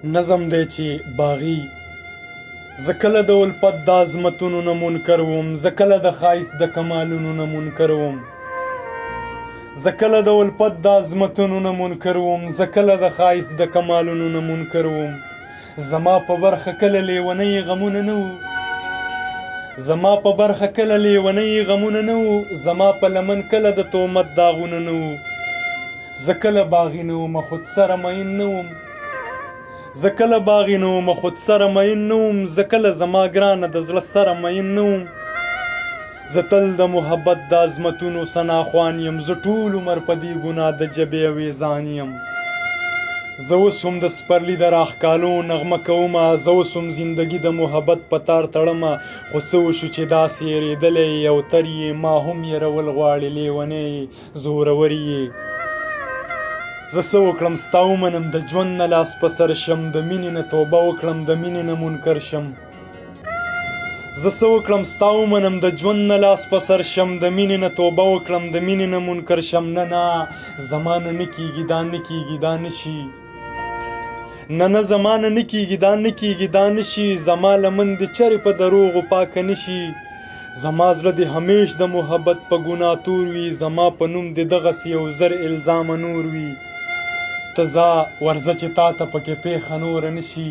نظم دی چې باغي زه کله د الفت د عظمتونو نه منکر وم، زه کله د ښایست د کمالونو نه منکر وم، زه کله د الفت د عظمتونو نه منکر وم، زه کله د ښایست د کمالونو نه منکر وم. زما په برخه کله لیونی غمونه نه وو، زما په برخه کله لیونی غمونه نه وو، زما په لمن کله د تهمت داغونه نه وو. زه کله باغي نه وم خود سره مین نه وم، زه کله باغي نه وم خود سره مین نه وم، زه کله زما ګرانه د زړه سره مین نه وم. زه تل د محبت د عظمتونو ثناخوان یم، زه ټول عمر په دې ګناه د جبې او ایزان یم. زه اوس هم د سپرلي د راښکالو نغمه کومه، زه اوس هم زندګي د محبت په تار تړمه. خو څه وشو چې داسې یېرېدلی یې او تر یې ما هم یېرول غواړې لیونی یې زورور یې. زه څه وکړم ستا ومنم د ژوند نه لاس په سر شم، د مینې نه توبه وکړم د مینې نه منکر شم. زه څه وکړم ستا ومنم د ژوند نه لاس په سر شم، د مینې نه توبه وکړم د مینې نه منکر شم. نه نه زما نه نه کېږي دا نه کېږي دا نه شي، نه نه زما نه نه کېږي دا نه کېږي دا نه شي. زما لمن دې چرې په دروغو پاکه نه شي، زما زړه دې همیش د محبت په ګناه تور وي، زما په نوم دې دغسې یو زر الزامه نور وي. ته ځه ورځه چې تا ته پکې پېښه نوره نه شي،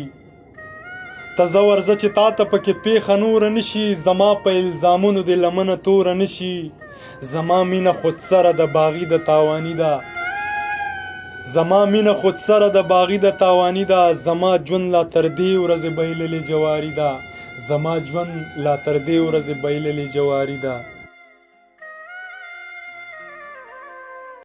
ته ځه ورځه چې تا ته پکې پېښه نوره نه شي. زما په الزامونو دې لمنه توره نه شي، زما مینه خودسره د باغي د تاواني ده، زما مینه خودسره د باغي د تاواني ده. زما ژوند لا تر دې ورځې بایللې جواري ده، زما ژوند لا تر دې ورځې بایللې جواري ده.